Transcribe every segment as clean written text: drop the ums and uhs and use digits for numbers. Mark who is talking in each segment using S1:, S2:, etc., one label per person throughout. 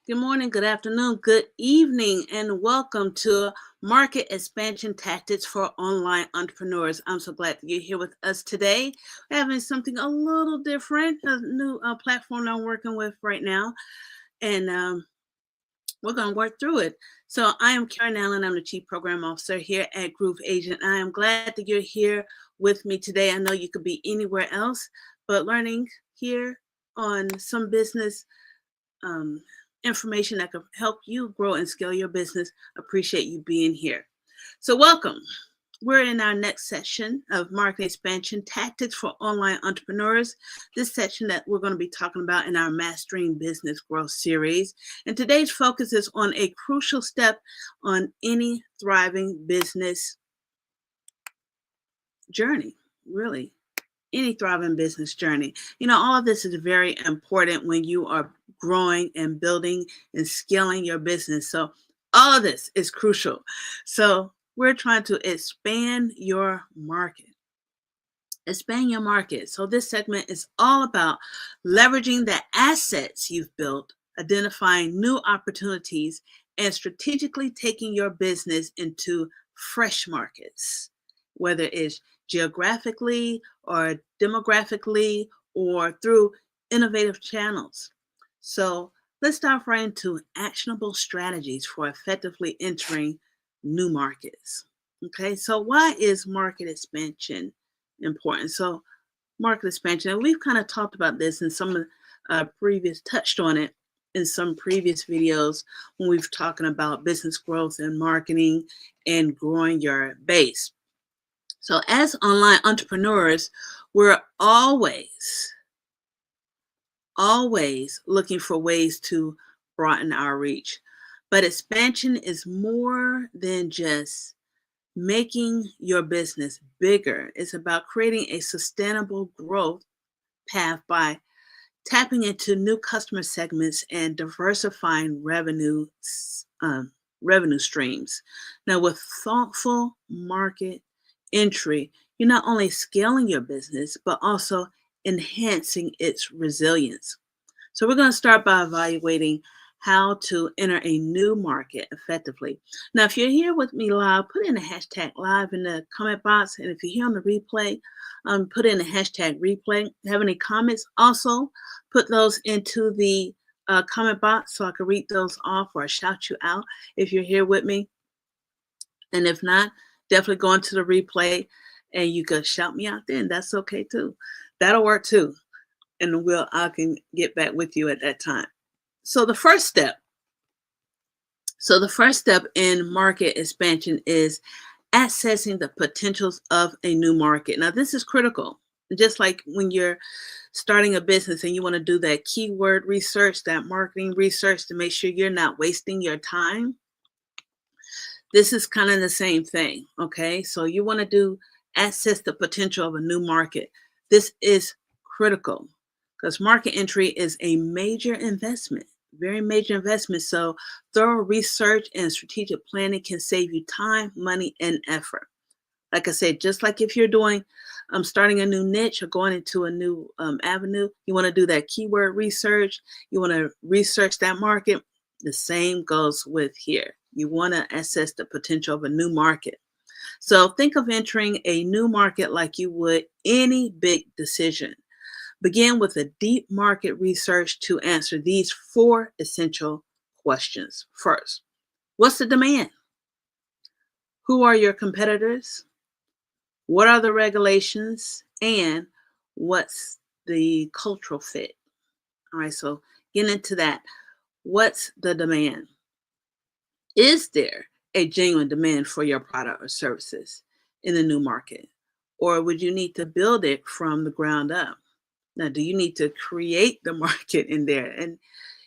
S1: Good morning, good afternoon, good evening, and welcome to Market Expansion Tactics for Online Entrepreneurs. I'm so glad that you're here with us today. We're having something a little different, a new platform I'm working with right now, and we're going to work through it. So, I am Karen Allen. I'm the Chief Program Officer here at Groove Agent. I am glad that you're here with me today. I know you could be anywhere else, but learning here on some business um, information that can help you grow and scale your business. Appreciate you being here. So, welcome. We're in our next session of market expansion tactics for online entrepreneurs. This section that we're going to be talking about in our Mastering Business Growth series. And today's focus is on a crucial step on any thriving business journey, really any thriving business journey. All of this is very important when you are growing and building and scaling your business. So, all of this is crucial. So, we're trying to expand your market. Expand your market. So, this segment is all about leveraging the assets you've built, identifying new opportunities, and strategically taking your business into fresh markets, whether it's geographically or demographically or through innovative channels. So, let's dive right into actionable strategies for effectively entering new markets. Okay, so why is market expansion important? So, market expansion, and we've kind of talked about this in some of previous, touched on it in some previous videos when we've talking about business growth and marketing and growing your base. So, as online entrepreneurs, we're always looking for ways to broaden our reach. But expansion is more than just making your business bigger. It's about creating a sustainable growth path by tapping into new customer segments and diversifying revenue streams. Now, with thoughtful market entry, you're not only scaling your business, but also enhancing its resilience. So, we're going to start by evaluating how to enter a new market effectively. Now, if you're here with me live, put in the hashtag live in the comment box. And if you're here on the replay, put in the hashtag replay. Have any comments? Also, put those into the comment box so I can read those off or shout you out if you're here with me. And if not, definitely go into the replay and you can shout me out then. That's okay too. That'll work too. And I can get back with you at that time. So the first step in market expansion is accessing the potentials of a new market. Now, this is critical. Just like when you're starting a business and you want to do that keyword research, that marketing research to make sure you're not wasting your time. This is kind of the same thing. Okay. So you want to access the potential of a new market. This is critical because market entry is a major investment. Very major investment. So thorough research and strategic planning can save you time, money, and effort. Like I said, just like if you're starting a new niche or going into a new avenue, you want to do that keyword research. You want to research that market. The same goes with here. You want to assess the potential of a new market. So think of entering a new market like you would any big decision. Begin with a deep market research to answer these 4 essential questions. First, what's the demand? Who are your competitors? What are the regulations? And what's the cultural fit? All right, so get into that. What's the demand? Is there a genuine demand for your product or services in the new market? Or would you need to build it from the ground up? Now, do you need to create the market in there? And,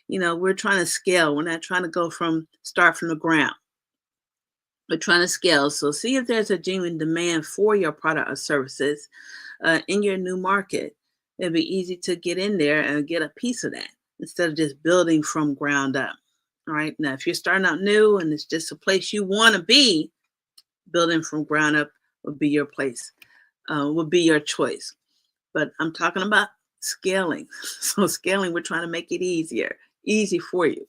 S1: we're trying to scale. We're not trying to start from the ground. We're trying to scale. So see if there's a genuine demand for your product or services in your new market. It'd be easy to get in there and get a piece of that instead of just building from ground up. All right. Now, if you're starting out new and it's just a place you want to be, building from ground up would be your place, would be your choice. But I'm talking about scaling. So scaling, we're trying to make it easy for you.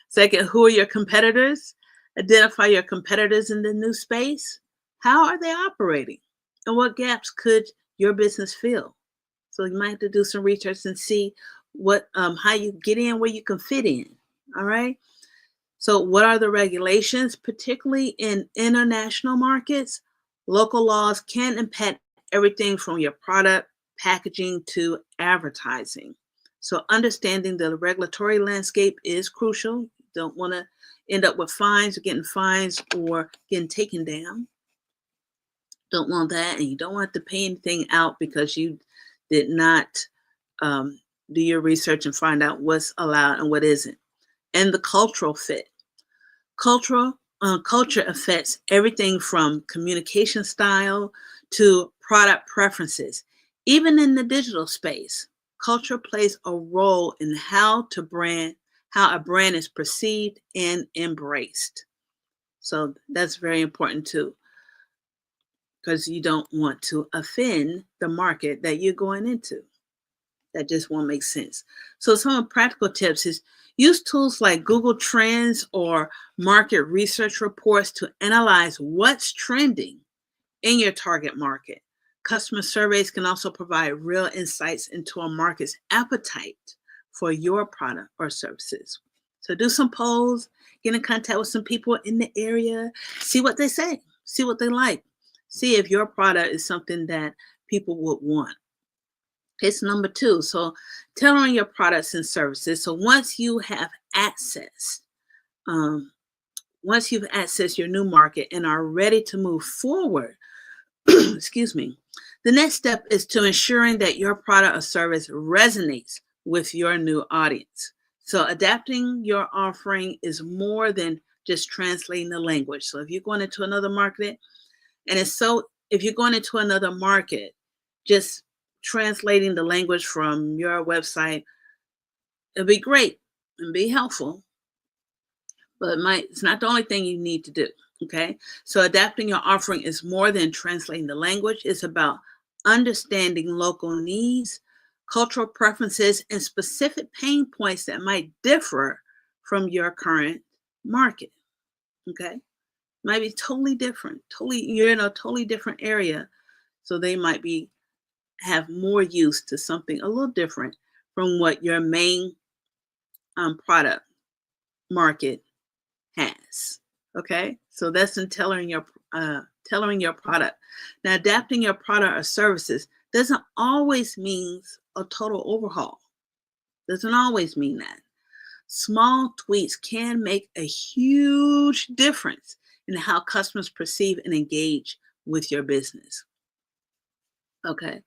S1: Second, who are your competitors? Identify your competitors in the new space. How are they operating? And what gaps could your business fill? So you might have to do some research and see what how you get in where you can fit in. All right. So what are the regulations, particularly in international markets? Local laws can impact everything from your product, packaging to advertising. So understanding the regulatory landscape is crucial. You don't want to end up with fines or getting fines or getting taken down. Don't want that, and you don't want to pay anything out because you did not do your research and find out what's allowed and what isn't. And the cultural fit. Culture affects everything from communication style to product preferences. Even in the digital space, culture plays a role in how a brand is perceived and embraced. So that's very important too, because you don't want to offend the market that you're going into. That just won't make sense. So some practical tips is use tools like Google Trends or market research reports to analyze what's trending in your target market. Customer surveys can also provide real insights into a market's appetite for your product or services. So do some polls, get in contact with some people in the area, see what they say, see what they like, see if your product is something that people would want. It's number two. So tailoring your products and services. So um, once you've accessed your new market and are ready to move forward, excuse me, the next step is to ensuring that your product or service resonates with your new audience. So adapting your offering is more than just translating the language. So if you're going into another market, if you're going into another market, just translating the language from your website, it'll be great and be helpful, but it's not the only thing you need to do. Okay. So adapting your offering is more than translating the language. It's about understanding local needs, cultural preferences, and specific pain points that might differ from your current market. Okay. Might be totally different. You're in a totally different area. So they might have more use to something a little different from what your main product market has. Okay, so that's in tailoring your product. Now, adapting your product or services doesn't always mean a total overhaul. Doesn't always mean that. Small tweaks can make a huge difference in how customers perceive and engage with your business. Okay,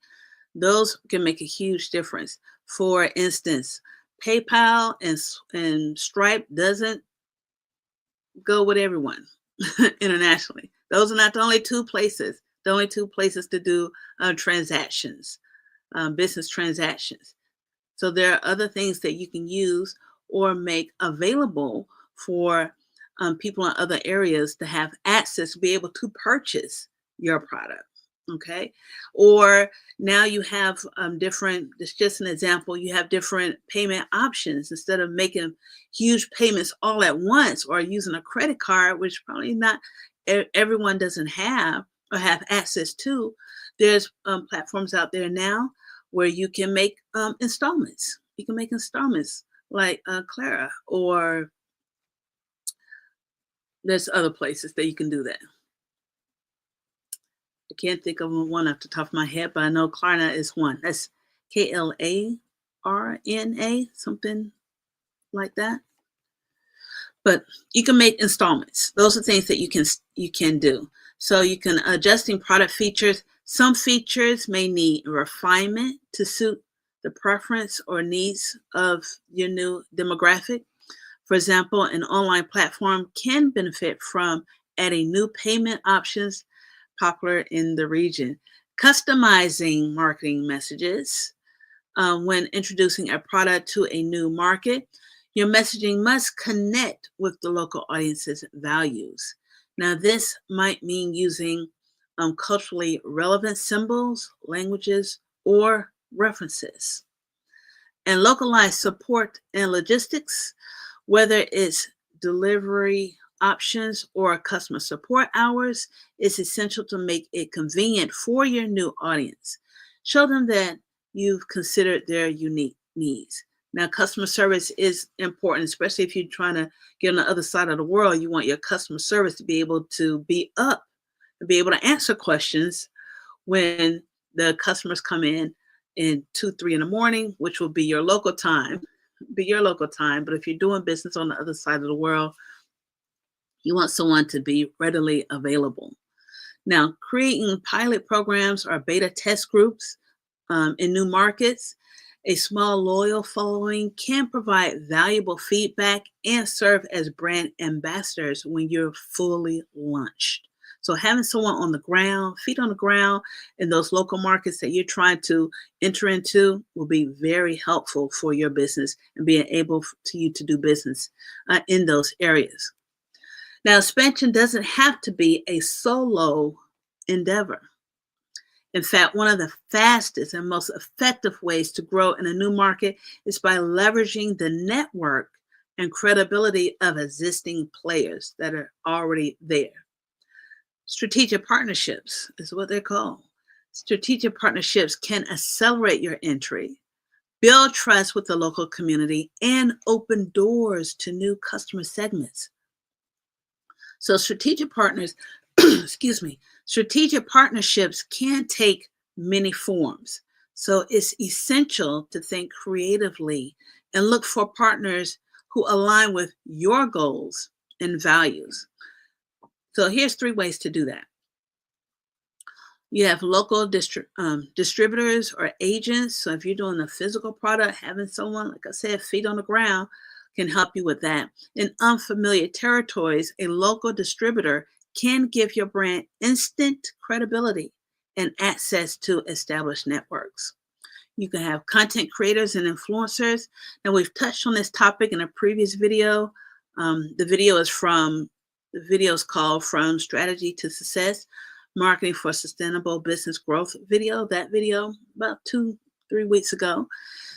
S1: those can make a huge difference. For instance, PayPal and Stripe doesn't go with everyone internationally. Those are not the only two places. The only two places to do transactions, business transactions. So there are other things that you can use or make available for people in other areas to have access to be able to purchase your product. Okay. Or now you have it's just an example, you have different payment options instead of making huge payments all at once or using a credit card, which probably not everyone doesn't have or have access to. There's platforms out there now where you can make installments. You can make installments like Clara, or there's other places that you can do that. I can't think of one off the top of my head, but I know Klarna is one. That's Klarna, something like that. But you can make installments. Those are things that you can do. So you can adjusting product features. Some features may need refinement to suit the preference or needs of your new demographic. For example, an online platform can benefit from adding new payment options popular in the region. Customizing marketing messages. When introducing a product to a new market, your messaging must connect with the local audience's values. Now, this might mean using culturally relevant symbols, languages, or references. And localized support and logistics. Whether it's delivery options or customer support hours, it's essential to make it convenient for your new audience. Show them that you've considered their unique needs. Now, customer service is important, especially if you're trying to get on the other side of the world. You want your customer service to be able to be up and be able to answer questions when the customers come in 2, 3 in the morning, which will be your local time, be your local time. But if you're doing business on the other side of the world, you want someone to be readily available. Now, creating pilot programs or beta test groups in new markets, a small loyal following can provide valuable feedback and serve as brand ambassadors when you're fully launched. So having someone on the ground, feet on the ground in those local markets that you're trying to enter into will be very helpful for your business and being able to you to do business in those areas. Now, expansion doesn't have to be a solo endeavor. In fact, one of the fastest and most effective ways to grow in a new market is by leveraging the network and credibility of existing players that are already there. Strategic partnerships is what they're called. Strategic partnerships can accelerate your entry, build trust with the local community, and open doors to new customer segments. So strategic partners, excuse me, strategic partnerships can take many forms. So it's essential to think creatively and look for partners who align with your goals and values. So here's 3 ways to do that. You have local distributors or agents. So if you're doing a physical product, having someone, like I said, feet on the ground can help you with that. In unfamiliar territories, a local distributor can give your brand instant credibility and access to established networks. You can have content creators and influencers. Now, we've touched on this topic in a previous video. The video is called From Strategy to Success, Marketing for Sustainable Business Growth video. That video about 2-3 weeks ago.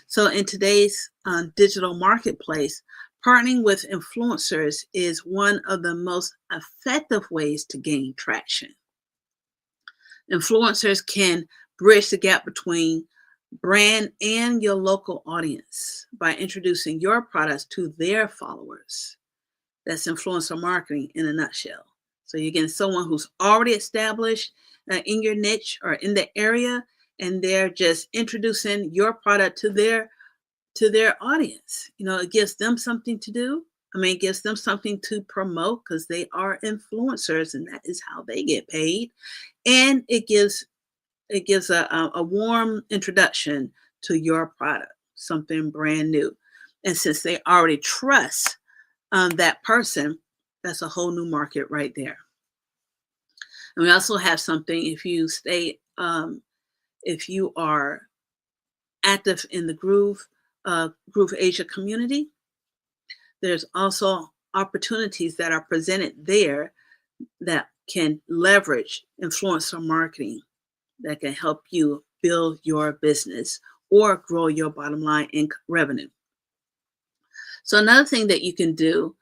S1: So in today's digital marketplace, partnering with influencers is one of the most effective ways to gain traction. Influencers can bridge the gap between brand and your local audience by introducing your products to their followers. That's influencer marketing in a nutshell. So you're getting someone who's already established in your niche or in the area, and they're just introducing your product to their audience. It gives them something to do. It gives them something to promote because they are influencers, and that is how they get paid. And it gives a warm introduction to your product, something brand new. And since they already trust that person, that's a whole new market right there. And we also have something, if you are active in the Groove Asia community, there's also opportunities that are presented there that can leverage influencer marketing that can help you build your business or grow your bottom line in revenue. So another thing that you can do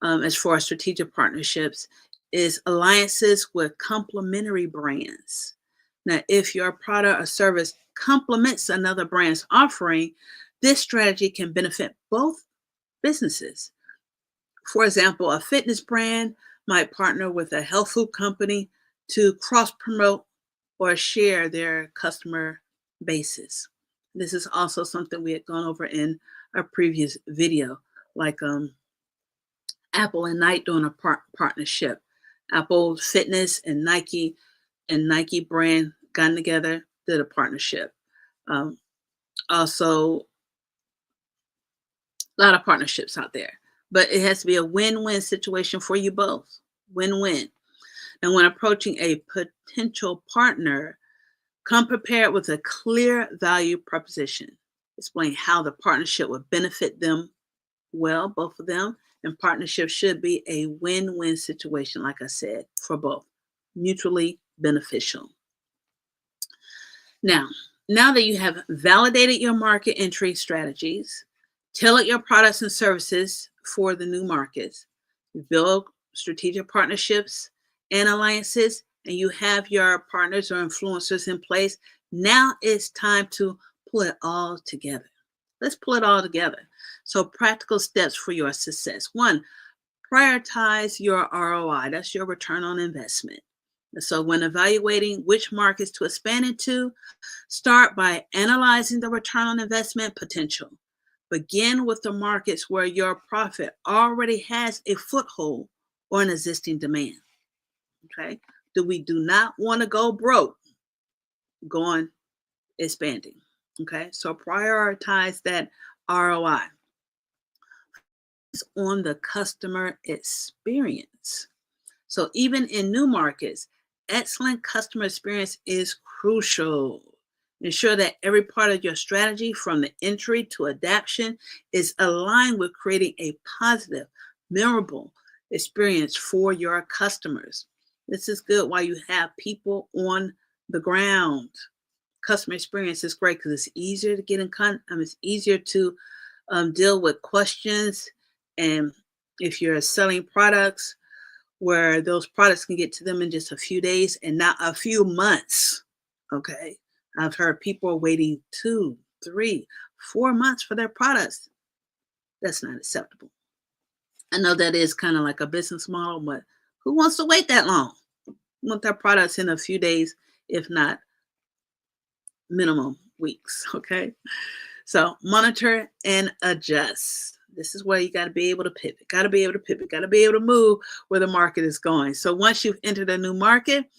S1: as far as strategic partnerships is alliances with complementary brands. Now, if your product or service complements another brand's offering, this strategy can benefit both businesses. For example, a fitness brand might partner with a health food company to cross-promote or share their customer bases. This is also something we had gone over in a previous video, like Apple and Nike doing a partnership. Apple Fitness and Nike brand got together, did a partnership. Also, a lot of partnerships out there, but it has to be a win-win situation for you both. Win-win. And when approaching a potential partner, come prepared with a clear value proposition. Explain how the partnership would benefit them well, both of them. And partnership should be a win-win situation, like I said, for both, mutually beneficial. Now that you have validated your market entry strategies, Tailor your products and services for the new markets. You build strategic partnerships and alliances, and you have your partners or influencers in place. Now it's time to pull it all together. Let's pull it all together. So, practical steps for your success. One, prioritize your ROI. That's your return on investment. So, when evaluating which markets to expand into, start by analyzing the return on investment potential. Begin with the markets where your profit already has a foothold or an existing demand. Okay. We do not want to go broke going expanding. Okay. So prioritize that ROI. It's on the customer experience. So even in new markets, excellent customer experience is crucial. Ensure that every part of your strategy, from the entry to adaptation, is aligned with creating a positive, memorable experience for your customers. This is good while you have people on the ground. Customer experience is great because it's easier to get in contact. It's easier to deal with questions, and if you're selling products, where those products can get to them in just a few days and not a few months. Okay. I've heard people are waiting 2, 3, 4 months for their products. That's not acceptable. I know that is kind of like a business model, but who wants to wait that long? Want their products in a few days, if not minimum weeks. Okay. So monitor and adjust. This is where you got to be able to pivot, got to be able to move where the market is going. So once you've entered a new market,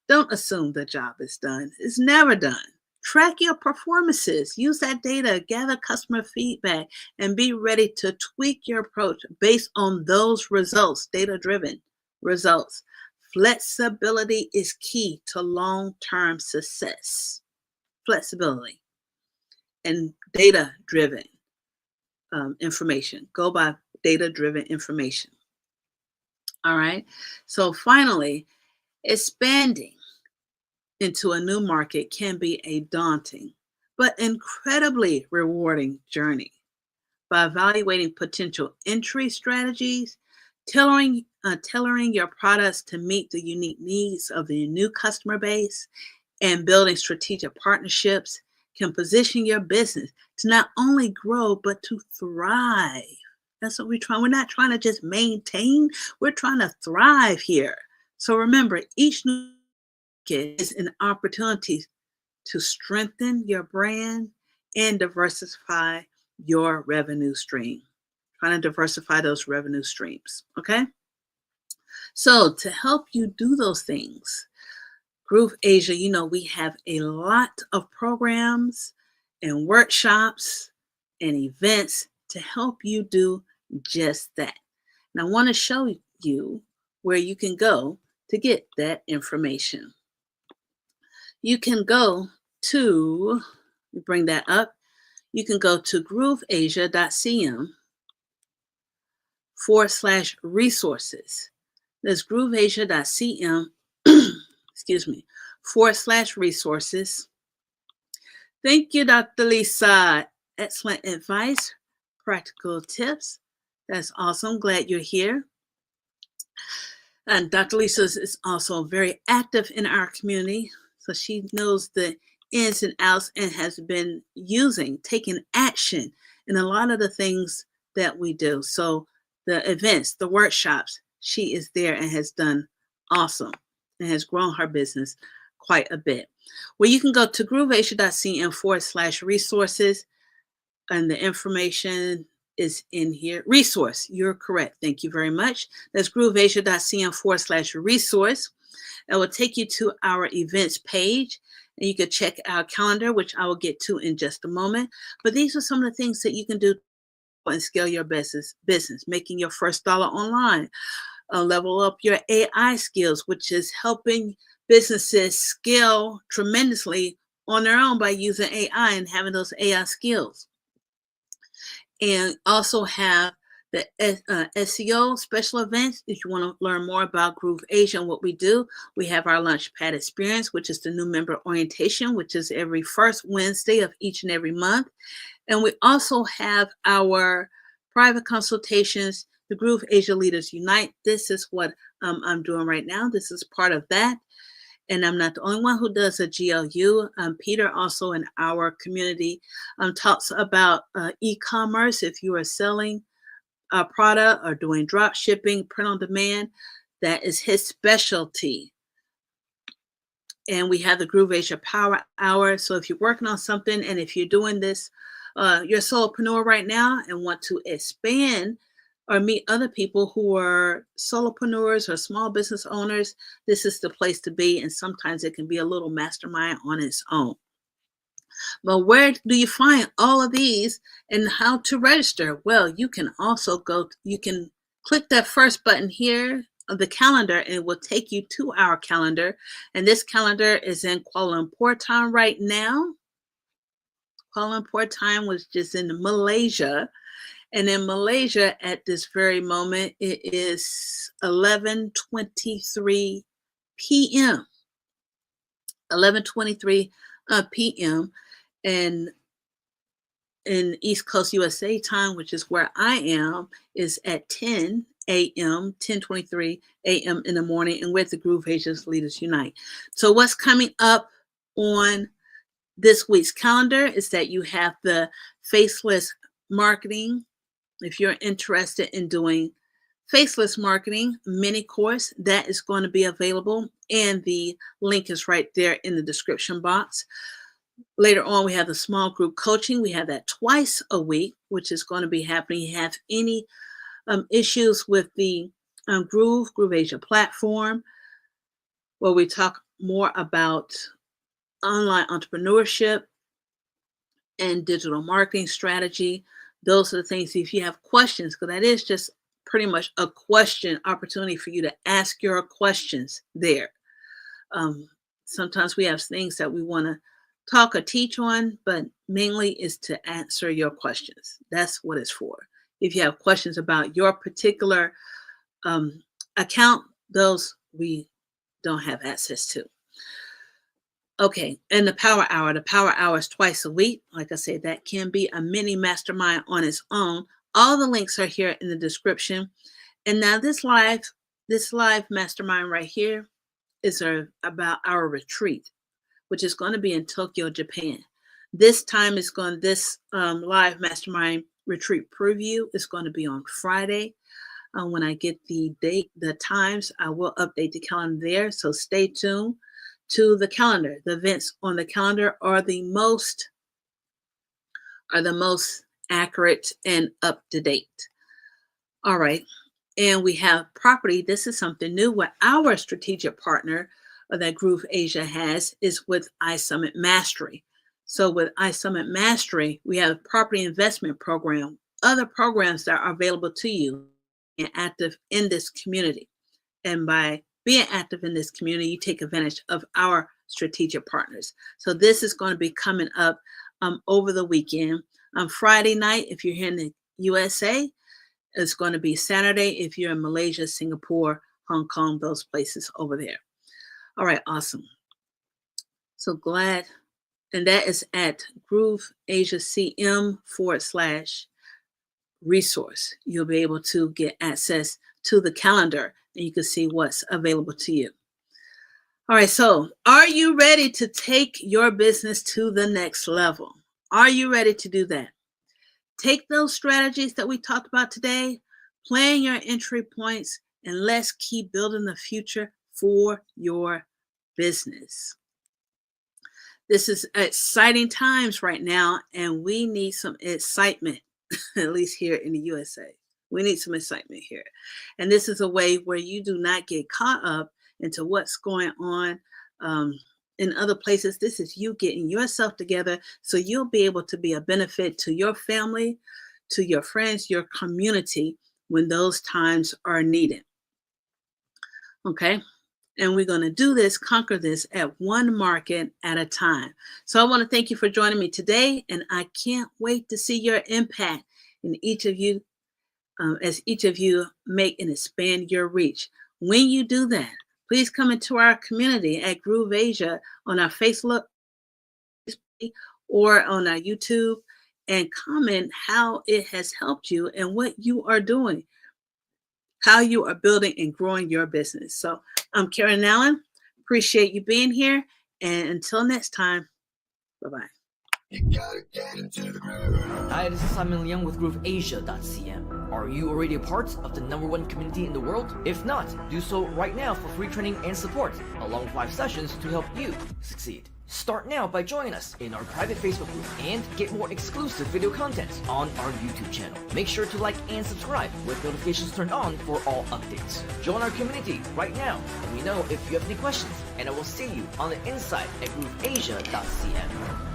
S1: don't assume the job is done. It's never done. Track your performances. Use that data, gather customer feedback, and be ready to tweak your approach based on those results, data-driven results. Flexibility is key to long-term success. Flexibility and data-driven information. Go by data-driven information. All right. So finally, expanding into a new market can be a daunting but incredibly rewarding journey. By evaluating potential entry strategies, tailoring your products to meet the unique needs of the new customer base, and building strategic partnerships can position your business to not only grow, but to thrive. That's what we're trying. We're not trying to just maintain, we're trying to thrive here. So remember, each new market is an opportunity to strengthen your brand and diversify your revenue stream. Trying to diversify those revenue streams. Okay. So to help you do those things, Groove Asia, we have a lot of programs and workshops and events to help you do just that. And I want to show you where you can go to get that information. You can go to, bring that up, you can go to grooveasia.cm/resources. That's grooveasia.cm /resources. Thank you, Dr. Lisa. Excellent advice, practical tips. That's awesome. Glad you're here. And Dr. Lisa is also very active in our community, so she knows the ins and outs and has been taking action in a lot of the things that we do. So the events, the workshops, she is there and has done awesome and has grown her business quite a bit. Well, you can go to grooveasia.cm /resources, and the information is in here. Resource, you're correct. Thank you very much. That's grooveasia.cm /resource. It will take you to our events page, and you can check our calendar, which I will get to in just a moment. But these are some of the things that you can do and scale your business, making your first dollar online, level up your AI skills, which is helping businesses scale tremendously on their own by using AI and having those AI skills. And also have the SEO special events. If you want to learn more about Groove Asia and what we do, we have our Launchpad Experience, which is the new member orientation, which is every first Wednesday of each and every month. And we also have our private consultations, the Groove Asia Leaders Unite. This is what I'm doing right now. This is part of that. And I'm not the only one who does a GLU. Peter also in our community talks about e-commerce. If you are selling a product or doing drop shipping, print on demand, that is his specialty. And we have the Groove Asia Power Hour. So if you're working on something and if you're doing this, you're a solopreneur right now and want to expand or meet other people who are solopreneurs or small business owners, this is the place to be. And sometimes it can be a little mastermind on its own. But where do you find all of these and how to register? Well, you can also you can click that first button here of the calendar and it will take you to our calendar. And this calendar is in Kuala Lumpur time right now. Kuala Lumpur time was just in Malaysia. And in Malaysia at this very moment, it is 11:23 p.m. 11:23 p.m. And in East Coast USA time, which is where I am, is at 10 a.m., 10:23 a.m. in the morning, and we're at the Groove Asia Leaders Unite. So what's coming up on this week's calendar is that you have the Faceless Marketing. If you're interested in doing Faceless Marketing mini course, that is going to be available, and the link is right there in the description box. Later on, we have the small group coaching. We have that twice a week, which is going to be happening. You have any issues with the Groove Asia platform, where we talk more about online entrepreneurship and digital marketing strategy. Those are the things. If you have questions, because that is just pretty much a question opportunity for you to ask your questions there. Sometimes we have things that we want to talk or teach on, but mainly is to answer your questions. That's what it's for. If you have questions about your particular account, those we don't have access to. Okay, and the Power Hour is twice a week. Like I said, that can be a mini mastermind on its own. All the links are here in the description. And now this live mastermind right here is about our retreat, which is going to be in Tokyo, Japan. This live mastermind retreat preview is going to be on Friday. When I get the date, the times, I will update the calendar there. So stay tuned to the calendar. The events on the calendar are the most accurate and up to date. All right. And we have property. This is something new. What our strategic partner that Groove Asia has is with iSummit Mastery. So with iSummit Mastery, we have a property investment program, other programs that are available to you and active in this community. And by being active in this community, you take advantage of our strategic partners. So this is going to be coming up over the weekend. On Friday night, if you're here in the USA, it's going to be Saturday if you're in Malaysia, Singapore, Hong Kong, those places over there. All right, awesome. So glad. And that is at Groove Asia CM/resource. You'll be able to get access to the calendar and you can see what's available to you. All right, so are you ready to take your business to the next level? Are you ready to do that? Take those strategies that we talked about today, plan your entry points, and let's keep building the future for your business. This is exciting times right now, and we need some excitement, at least here in the USA. We need some excitement here. And this is a way where you do not get caught up into what's going on in other places. This is you getting yourself together so you'll be able to be a benefit to your family, to your friends, your community when those times are needed. Okay? And we're going to do this, conquer this at one market at a time. So I want to thank you for joining me today, and I can't wait to see your impact in each of you as each of you make and expand your reach. When you do that, please come into our community at Groove Asia on our Facebook or on our YouTube and comment how it has helped you and what you are doing, how you are building and growing your business. So I'm Karen Allen. Appreciate you being here. And until next time, bye-bye.
S2: Hi, this is Simon Liang with GrooveAsia.cm. Are you already a part of the #1 community in the world? If not, do so right now for free training and support, along with 5 sessions to help you succeed. Start now by joining us in our private Facebook group and get more exclusive video content on our YouTube channel. Make sure to like and subscribe with notifications turned on for all updates. Join our community right now. Let me know if you have any questions, and I will see you on the inside at GrooveAsia.cm.